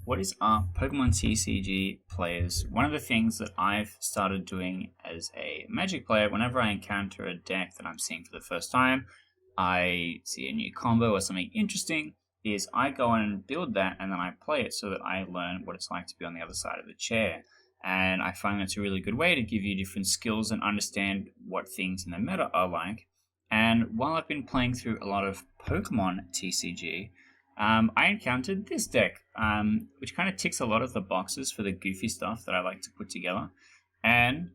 What is up, Pokemon TCG players? One of the things that I've started doing as a Magic player, whenever I encounter a deck that I'm seeing for the first time, I see a new combo or something interesting, is I go and build that and then I play it so that I learn what it's like to be on the other side of the chair. And I find that's a really good way to give you different skills and understand what things in the meta are like. And while I've been playing through a lot of Pokemon TCG, I encountered this deck, which kind of ticks a lot of the boxes for the goofy stuff that I like to put together. And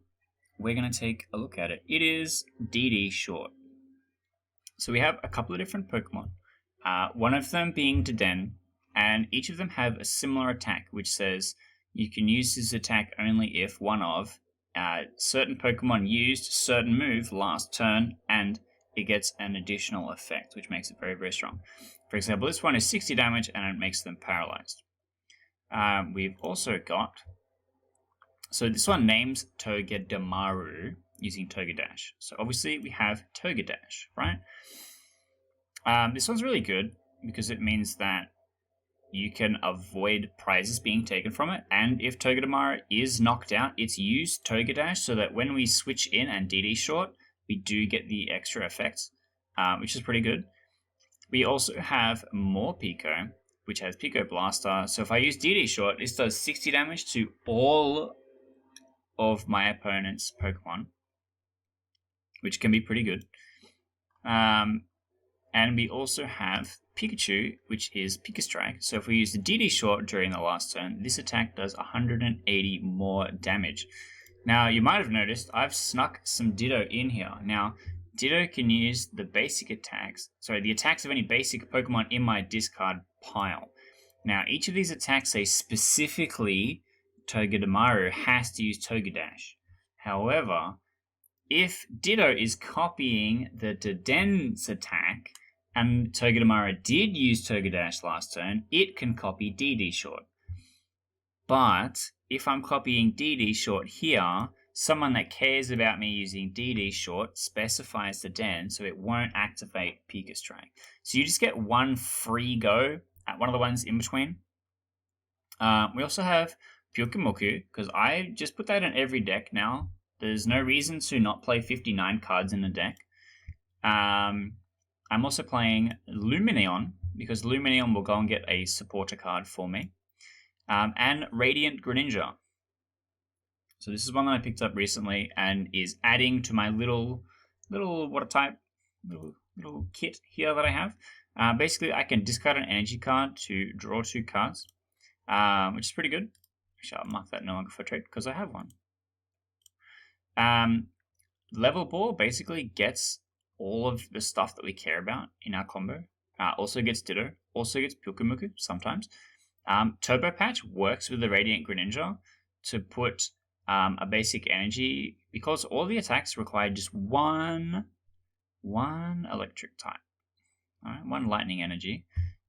we're going to take a look at it. It is Dede-short. So we have a couple of different Pokemon, one of them being Dede, and each of them have a similar attack, which says you can use this attack only if one of certain Pokemon used certain move last turn, and it gets an additional effect, which makes it very, very strong. For example, this one is 60 damage and it makes them paralyzed. We've also got, so this one names Togedemaru using Togedash. So obviously we have Togedash, right? This one's really good because it means that you can avoid prizes being taken from it. And if Togedemaru is knocked out, it's used Togedash so that when we switch in and Dede-short, we do get the extra effects, which is pretty good. We also have more Pico, which has Pico Blaster. So if I use Dede-short, this does 60 damage to all of my opponent's Pokemon, which can be pretty good. And we also have Pikachu, which is Pika Strike. So if we use the Dede-short during the last turn, this attack does 180 more damage. Now, you might have noticed I've snuck some Ditto in here. Now, Ditto can use the basic attacks, the attacks of any basic Pokemon in my discard pile. Now, each of these attacks say specifically Togedemaru has to use Togedash. However, if Ditto is copying the Dede's attack, and Togedemaru did use Togedash last turn, it can copy Dede-short. But if I'm copying Dede-short here, someone that cares about me using Dede-short specifies the Den, so it won't activate Pika Strike. So you just get one free go at one of the ones in between. We also have Pyukumuku, because I just put that in every deck now. There's no reason to not play 59 cards in a deck. I'm also playing Lumineon, because Lumineon will go and get a supporter card for me. And Radiant Greninja. So this is one that I picked up recently and is adding to my little water type, little kit here that I have. Basically, I can discard an energy card to draw 2 cards, which is pretty good. Actually, I'll mark that no longer for trade because I have one. Level Ball basically gets all of the stuff that we care about in our combo. Also gets Ditto, also gets Pyukumuku sometimes. Turbo Patch works with the Radiant Greninja to put a basic energy, because all the attacks require just one electric type. All right, one lightning energy.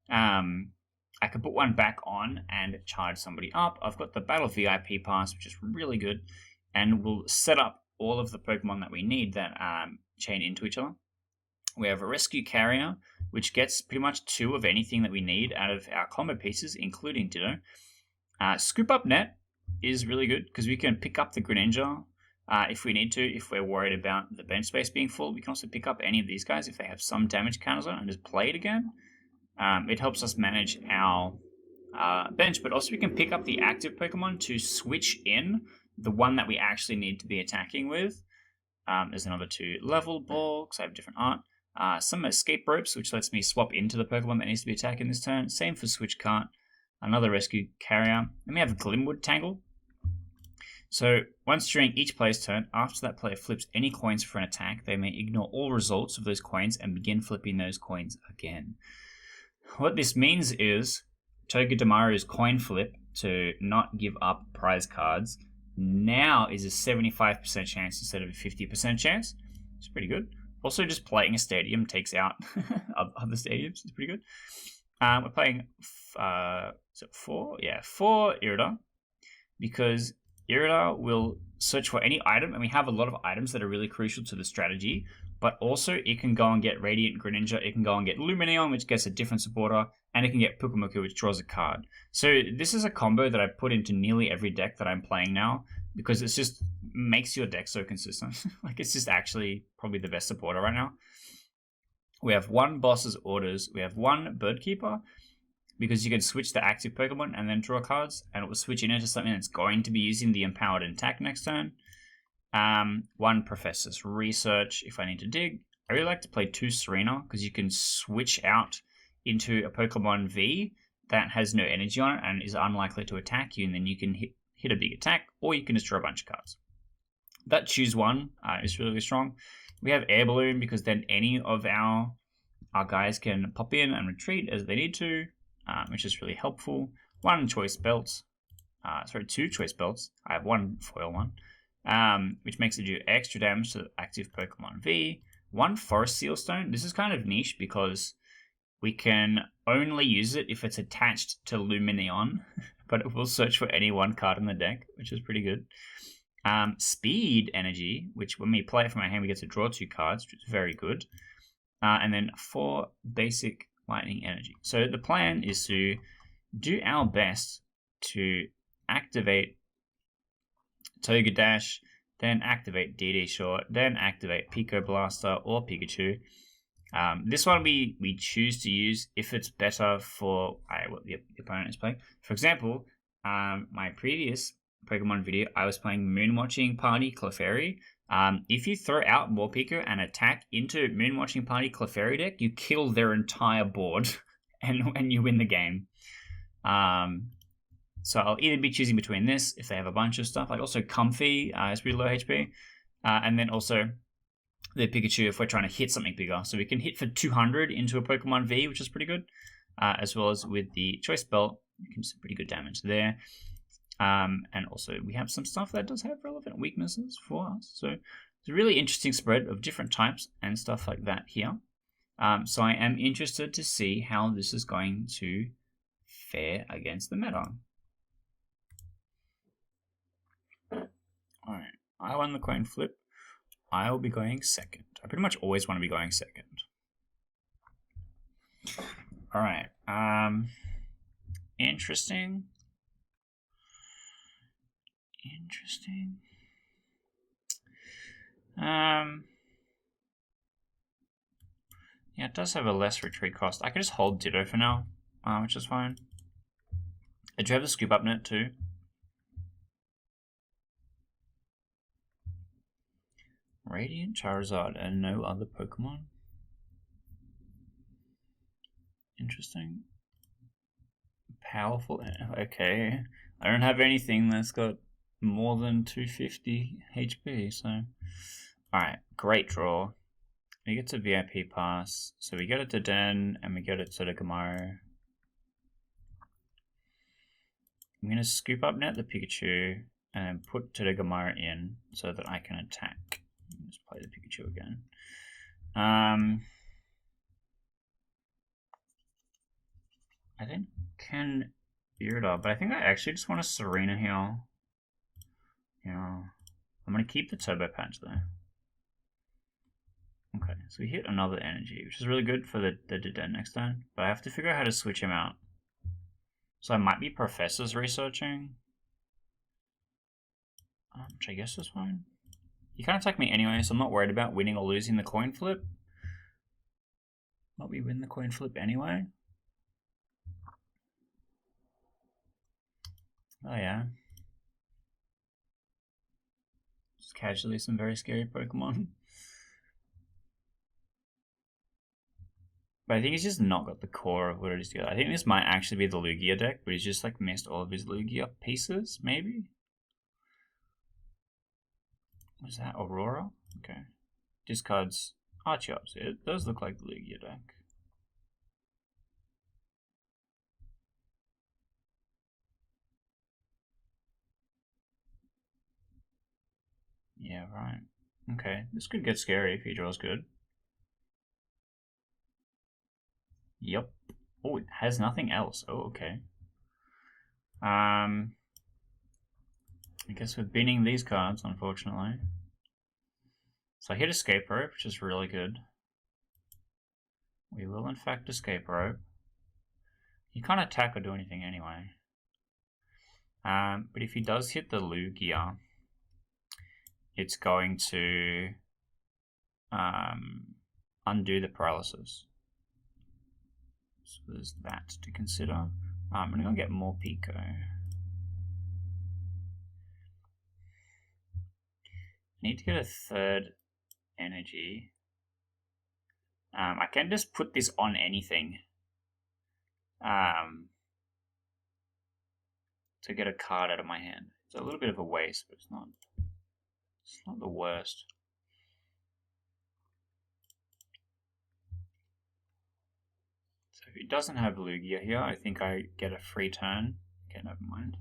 I could put one back on and charge somebody up. I've got the Battle VIP pass, which is really good, and we'll set up all of the Pokemon that we need that chain into each other. We have a Rescue Carrier, which gets pretty much 2 of anything that we need out of our combo pieces, including Ditto. Scoop Up Net is really good because we can pick up the Greninja if we need to. If we're worried about the bench space being full, we can also pick up any of these guys if they have some damage counters on it and just play it again. It helps us manage our bench, but also we can pick up the active Pokemon to switch in the one that we actually need to be attacking with. There's another 2 Level Ball because I have different art. Some Escape Ropes, which lets me swap into the Pokemon that needs to be attacking this turn. Same for Switch Cart. Another Rescue Carrier. Then we have Glimwood Tangle. So once during each player's turn, after that player flips any coins for an attack, they may ignore all results of those coins and begin flipping those coins again. What this means is Togedemaru's coin flip to not give up prize cards now is a 75% chance instead of a 50% chance. It's pretty good. Also, just playing a stadium takes out other stadiums. It's pretty good. We're playing 4? Yeah, 4 Irida, because Irida will search for any item, and we have a lot of items that are really crucial to the strategy, but also it can go and get Radiant Greninja, it can go and get Lumineon, which gets a different supporter, and it can get Pukamuku, which draws a card. So this is a combo that I put into nearly every deck that I'm playing now, because it just makes your deck so consistent. Like, it's just actually probably the best supporter right now. We have 1 Boss's Orders, we have 1 Birdkeeper, because you can switch the active Pokemon and then draw cards, and it will switch it into something that's going to be using the Empowered Attack next turn. 1 Professor's Research if I need to dig. I really like to play 2 Serena, because you can switch out into a Pokemon V that has no energy on it and is unlikely to attack you, and then you can hit a big attack, or you can just draw a bunch of cards. That Choose One is really strong. We have Air Balloon, because then any of our guys can pop in and retreat as they need to, which is really helpful. 1 Choice Belt. 2 Choice Belts. I have 1 foil one, which makes it do extra damage to the active Pokemon V. 1 Forest Sealstone. This is kind of niche because we can only use it if it's attached to Lumineon, but it will search for any 1 card in the deck, which is pretty good. Speed Energy, which when we play it from our hand, we get to draw 2 cards, which is very good. And then 4 Basic Lightning Energy. So the plan is to do our best to activate Togedash, then activate Dede-short, then activate Pico Blaster or Pikachu. This one we choose to use if it's better for what the opponent is playing. For example, my previous Pokemon video, I was playing Moonwatching Party Clefairy. If you throw out Morpeko and attack into Moonwatching Party Clefairy deck, you kill their entire board and you win the game. So I'll either be choosing between this if they have a bunch of stuff, like also Comfy is pretty low HP, and then also the Pikachu if we're trying to hit something bigger. So we can hit for 200 into a Pokemon V, which is pretty good, as well as with the Choice Belt, you can do some pretty good damage there. And also we have some stuff that does have relevant weaknesses for us. So it's a really interesting spread of different types and stuff like that here. So I am interested to see how this is going to fare against the meta. Alright, I won the coin flip. I will be going second. I pretty much always want to be going second. Alright, interesting. Yeah, it does have a less retreat cost. I can just hold Ditto for now, which is fine. I do have the Scoop Up Net too. Radiant Charizard and no other Pokemon. Interesting. Powerful. Okay. I don't have anything that's got more than 250 HP, so. Alright, great draw. We get to VIP pass. So we get it to Den and we get it to the Gamaro. I'm going to Scoop Up Net the Pikachu and put to the Gamaro in so that I can attack. Let's play the Pikachu again. I think can Beardar, but I think I actually just want a Serena here. Yeah. I'm going to keep the Turbo Patch though. Okay, so we hit another energy, which is really good for the Dede next turn, but I have to figure out how to switch him out. So I might be Professor's Researching, which I guess is fine. He can't attack me anyway, so I'm not worried about winning or losing the coin flip. But we win the coin flip anyway. Oh yeah. Just casually some very scary Pokemon. But I think he's just not got the core of what it is together. I think this might actually be the Lugia deck, but he's just like missed all of his Lugia pieces, maybe? What is that? Aurora? Okay. Discards Archeops. It does look like the Lugia deck. Yeah, right. Okay, this could get scary if he draws good. Yep. Oh, it has nothing else. Oh, okay. I guess we're binning these cards, unfortunately. So I hit Escape Rope, which is really good. We will in fact Escape Rope. He can't attack or do anything anyway. But if he does hit the Lugia, it's going to undo the paralysis. So there's that to consider. I'm going to go get more Pico. Need to get a third energy. I can just put this on anything to get a card out of my hand. It's a little bit of a waste, but it's not the worst. So if he doesn't have Lugia here, I think I get a free turn. Okay, never mind.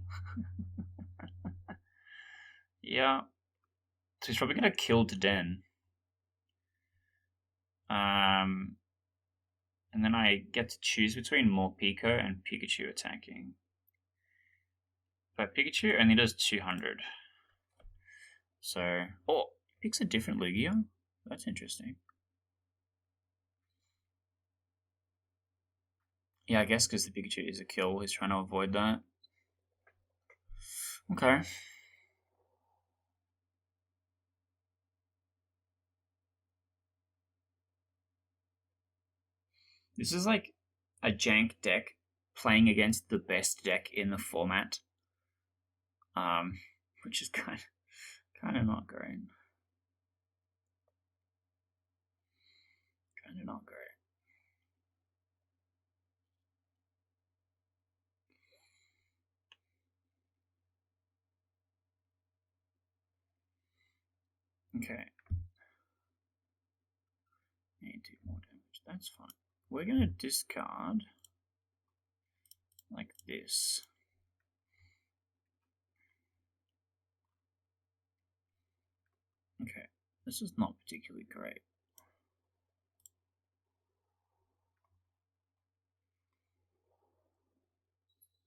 Yeah. So he's probably going to kill Deden. And then I get to choose between Morpeko and Pikachu attacking. But Pikachu only does 200. So, oh, he picks a different Lugia. That's interesting. Yeah, I guess because the Pikachu is a kill, he's trying to avoid that. Okay. This is like a jank deck playing against the best deck in the format. Which is kind of not great. Kind of not great. Okay. Need to do more damage. That's fine. We're going to discard like this. Okay. This is not particularly great.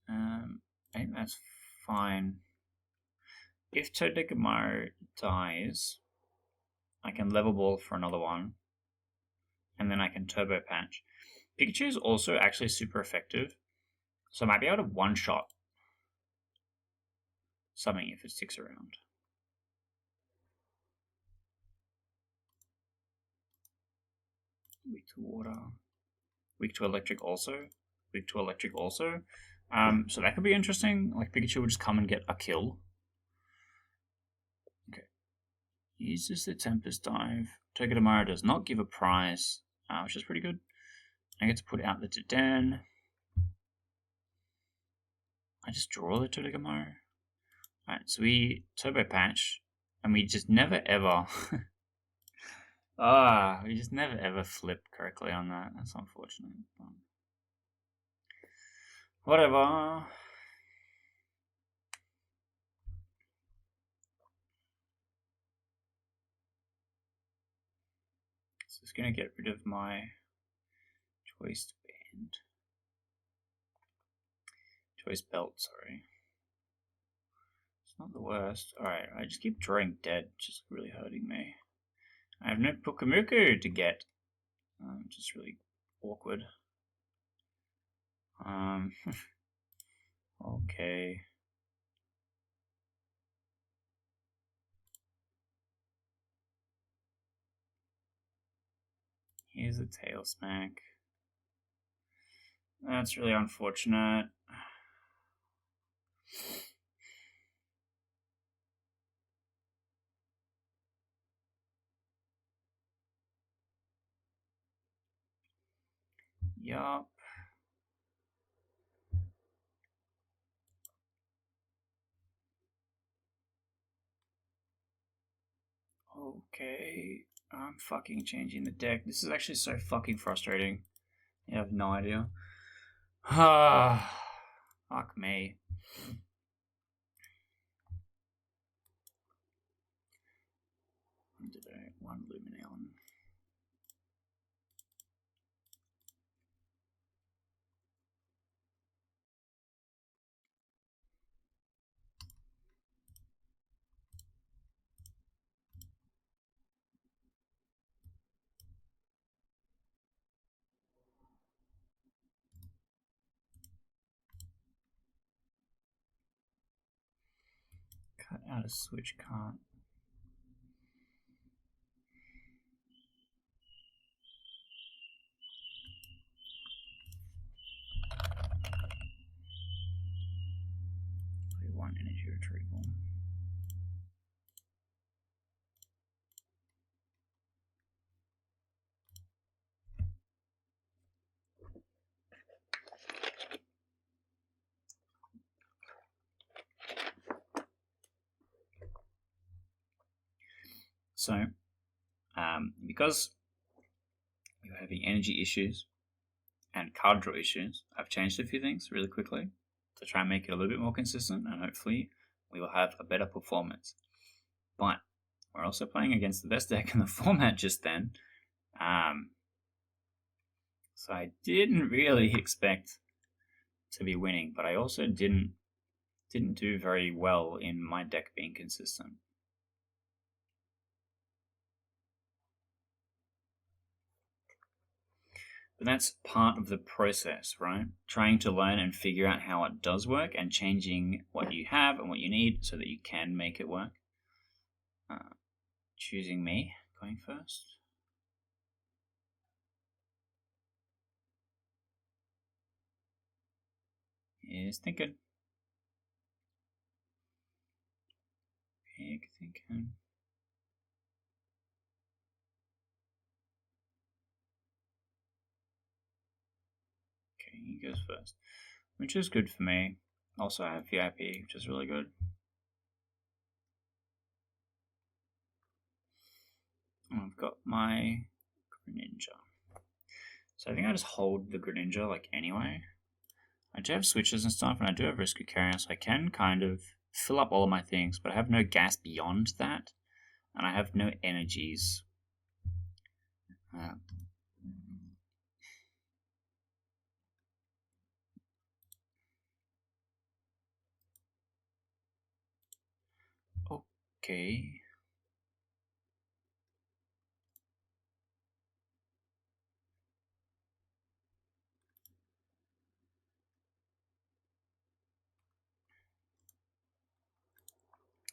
I think that's fine. If Todekamaru dies, I can level ball for another one, and then I can turbo patch. Pikachu is also actually super effective, so I might be able to one-shot something if it sticks around. Weak to water. Weak to electric also. Weak to electric also. So that could be interesting. Like Pikachu would just come and get a kill. Okay. Uses the Tempest Dive. Togedemaru does not give a prize, which is pretty good. I get to put out the Deden. I just draw the Togedemaru. Alright, so we turbo patch, and we just never ever we just never ever flip correctly on that. That's unfortunate. Whatever. So it's gonna get rid of my choice band. Choice belt, sorry. It's not the worst. Alright, I just keep drawing dead, which is really hurting me. I have no Pukamuku to get, which is really awkward. Okay. Here's a tail smack. That's really unfortunate. Yup. Okay. I'm fucking changing the deck. This is actually so fucking frustrating. You have no idea. Fuck me. One Lumineon. Cut out a switch card. Play one energy retrieval. So, because we were having energy issues and card draw issues, I've changed a few things really quickly to try and make it a little bit more consistent, and hopefully we will have a better performance. But we're also playing against the best deck in the format just then, so I didn't really expect to be winning, but I also didn't do very well in my deck being consistent. But that's part of the process, right? Trying to learn and figure out how it does work and changing what you have and what you need so that you can make it work. Choosing me, going first. Is thinking. Big thinking. Okay, he goes first, which is good for me. Also, I have VIP, which is really good. I've got my Greninja. So I think I just hold the Greninja like anyway. I do have switches and stuff, and I do have Rescue Carrier, so I can kind of fill up all of my things, but I have no gas beyond that, and I have no energies. Okay.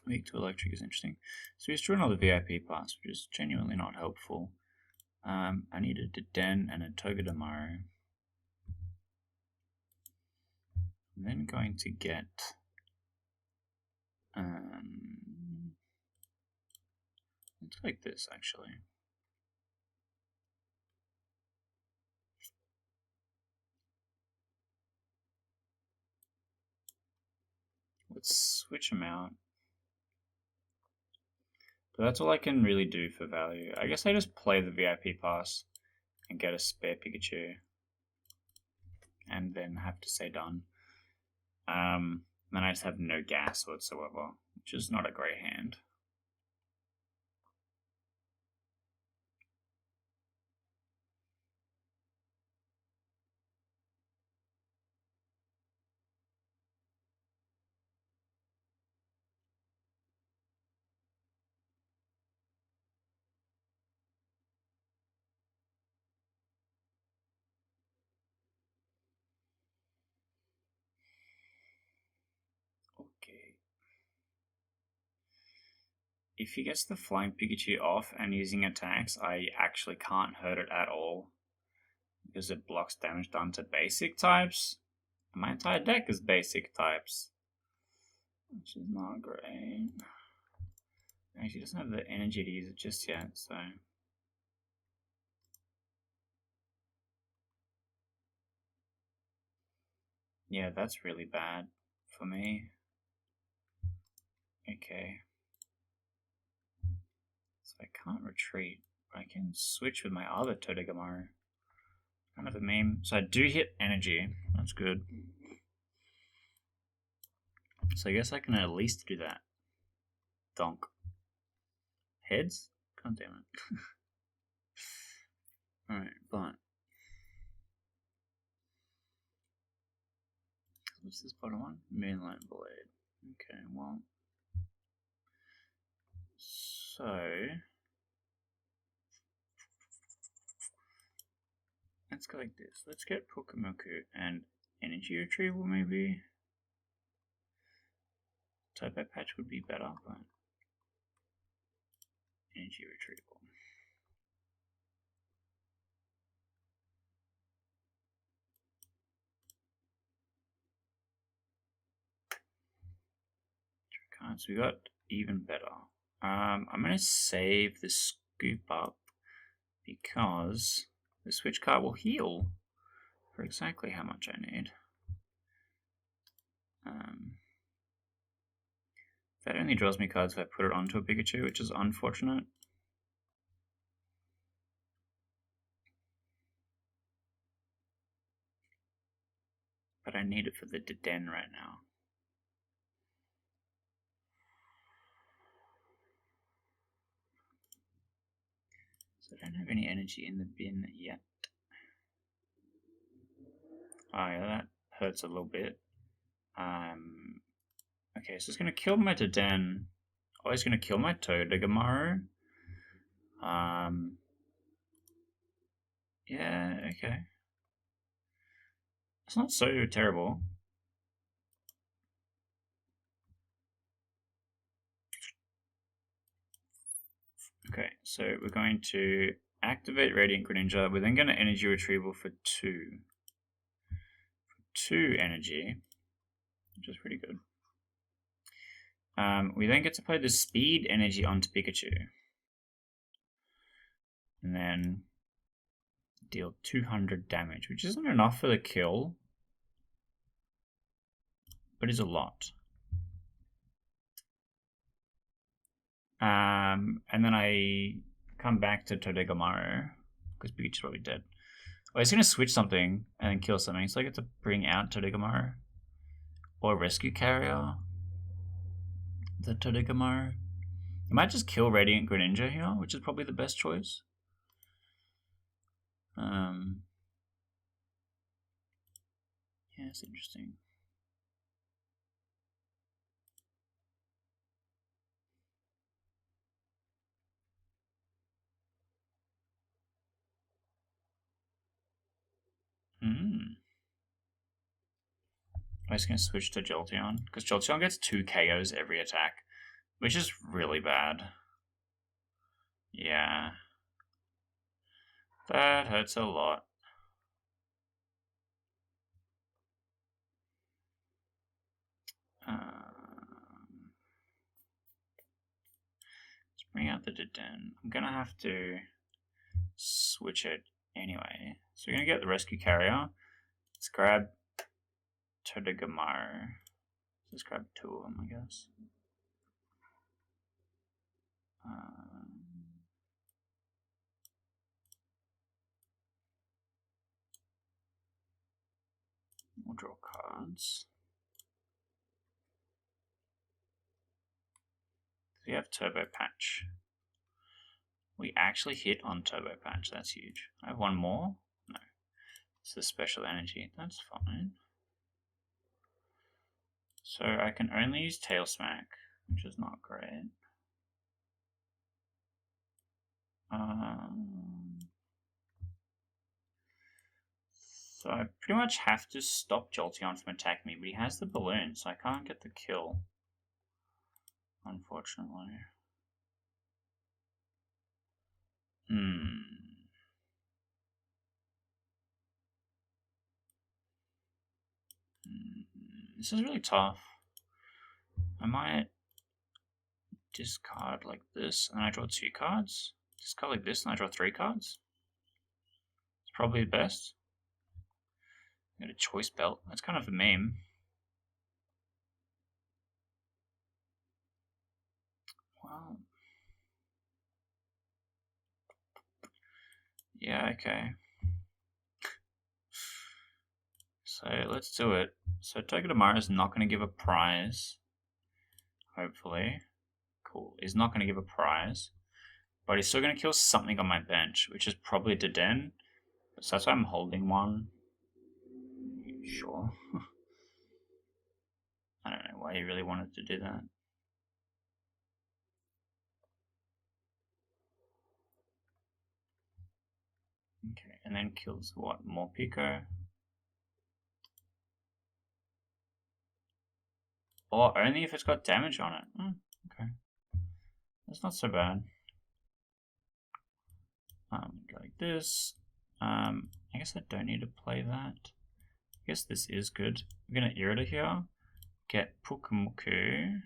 Weak to electric is interesting. So he's drew another VIP pass, which is genuinely not helpful. I needed a Den and a Togedemaru. I'm then going to get it's like this actually. Let's switch them out. But that's all I can really do for value. I guess I just play the VIP pass and get a spare Pikachu. And then have to say done. Then I just have no gas whatsoever, which is not a great hand. Okay. If he gets the Flying Pikachu off and using attacks, I actually can't hurt it at all, because it blocks damage done to basic types. My entire deck is basic types, which is not great. Actually, doesn't have the energy to use it just yet, so. Yeah, that's really bad for me. Okay. So I can't retreat, but I can switch with my other Togedemaru. Kind of a meme. So I do hit energy. That's good. So I guess I can at least do that. Donk. Heads? God damn it. Alright, but what's this bottom one? Moonlight Blade. Okay, well. So let's go like this. Let's get Pukamoku and energy retrieval maybe. Turbo Patch would be better, but energy retrieval. So we got even better. I'm going to save the scoop up because the switch card will heal for exactly how much I need. That only draws me cards if I put it onto a Pikachu, which is unfortunate. But I need it for the Deden right now. So I don't have any energy in the bin yet. Oh yeah, that hurts a little bit. Okay, so it's going to kill my Deden. Oh, it's going to kill my Todegamaru. Yeah, okay. It's not so terrible. Okay, so we're going to activate Radiant Greninja. We're then going to energy retrieval for 2. For 2 energy, which is pretty good. We then get to play the speed energy onto Pikachu. And then deal 200 damage, which isn't enough for the kill, but is a lot. And then I come back to Todegamaru, because Pikachu's probably dead. Oh, he's going to switch something and then kill something, so I get to bring out Todegamaru. Or Rescue Carrier. The Todegamaru. You might just kill Radiant Greninja here, which is probably the best choice. Yeah, it's interesting. I'm just going to switch to Jolteon, because Jolteon gets 2 KOs every attack, which is really bad. Yeah. That hurts a lot. Let's bring out the Deden. I'm going to have to switch it anyway. So we're going to get the Rescue Carrier. Let's grab Todegamaru. Let's grab 2 of them, I guess. We'll draw cards. We have Turbo Patch. We actually hit on Turbo Patch. That's huge. I have one more? No. It's the special energy. That's fine. So I can only use Tail Smack, which is not great. So I pretty much have to stop Jolteon from attacking me, but he has the balloon, so I can't get the kill. Unfortunately. This is really tough. I might discard like this, and I draw 2 cards. Discard like this, and I draw 3 cards. It's probably the best. I got a choice belt. That's kind of a meme. Well, yeah, okay. So let's do it. So Togedemaru is not going to give a prize. Hopefully. Cool. He's not going to give a prize. But he's still going to kill something on my bench, which is probably Deden. So that's why I'm holding one. Sure. I don't know why he really wanted to do that. Okay, and then kills what? More Pico. Or only if it's got damage on it. Okay. That's not so bad. Go like this. I guess I don't need to play that. I guess this is good. I'm gonna Irida here. Get Pukamuku.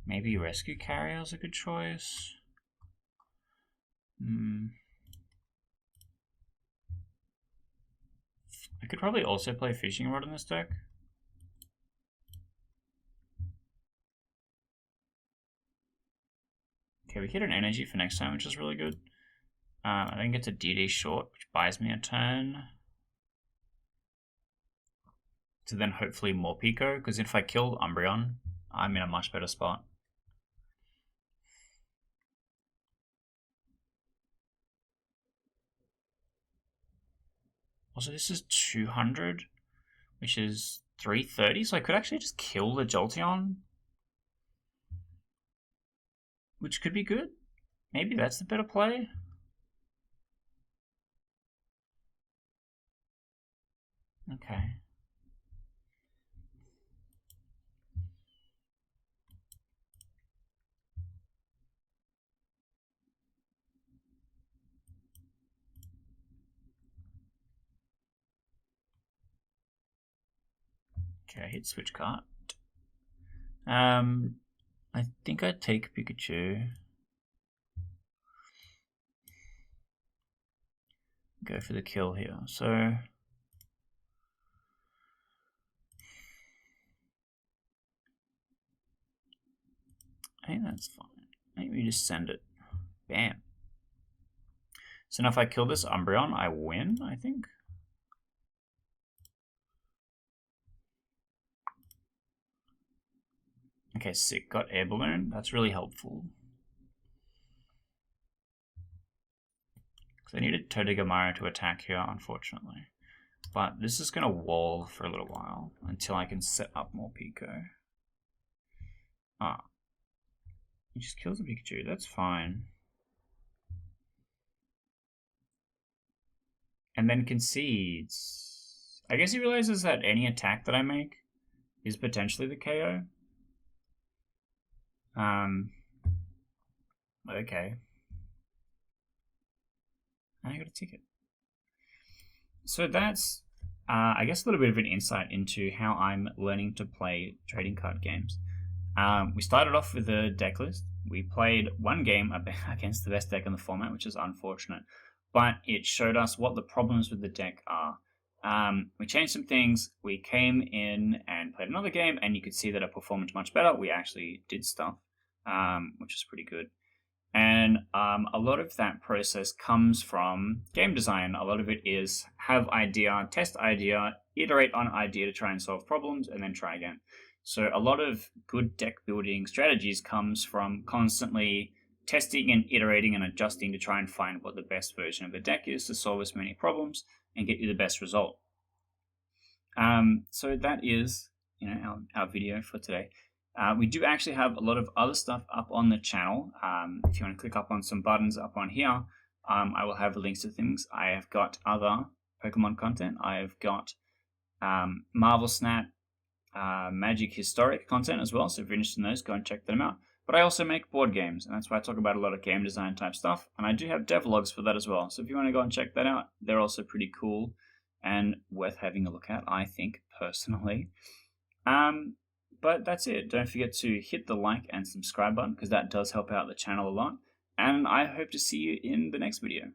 Maybe Rescue Carrier is a good choice. I could probably also play Fishing Rod in this deck. Okay, we hit an energy for next time, which is really good. I then get to Dede-short, which buys me a turn. To then hopefully more Pico, because if I kill Umbreon, I'm in a much better spot. Also, this is 200, which is 330, so I could actually just kill the Jolteon, which could be good. Maybe that's the better play. Okay. Okay, I hit switch card. I think I'd take Pikachu. Go for the kill here. So I think that's fine. I think we just send it. Bam. So now if I kill this Umbreon, I win, I think. Okay, sick. Got Air Balloon. That's really helpful. Because I needed Todigamaro to attack here, unfortunately. But this is going to wall for a little while until I can set up more Pico. He just kills the Pikachu. That's fine. And then concedes. I guess he realizes that any attack that I make is potentially the KO. Okay. I got a ticket. So that's, I guess, a little bit of an insight into how I'm learning to play trading card games. We started off with a deck list. We played one game against the best deck in the format, which is unfortunate, but it showed us what the problems with the deck are. We changed some things. We came in and played another game, and you could see that it performed much better. We actually did stuff, which is pretty good. And a lot of that process comes from game design. A lot of it is have idea, test idea, iterate on idea to try and solve problems, and then try again. So a lot of good deck building strategies comes from constantly testing and iterating and adjusting to try and find what the best version of the deck is to solve as many problems and get you the best result. So that is, our video for today. We do actually have a lot of other stuff up on the channel. If you want to click up on some buttons up on here, I will have links to things. I have got other Pokemon content. I have got Marvel Snap, Magic Historic content as well. So if you're interested in those, go and check them out. But I also make board games, and that's why I talk about a lot of game design type stuff. And I do have devlogs for that as well. So if you want to go and check that out, they're also pretty cool and worth having a look at, I think, personally. But that's it. Don't forget to hit the like and subscribe button, because that does help out the channel a lot. And I hope to see you in the next video.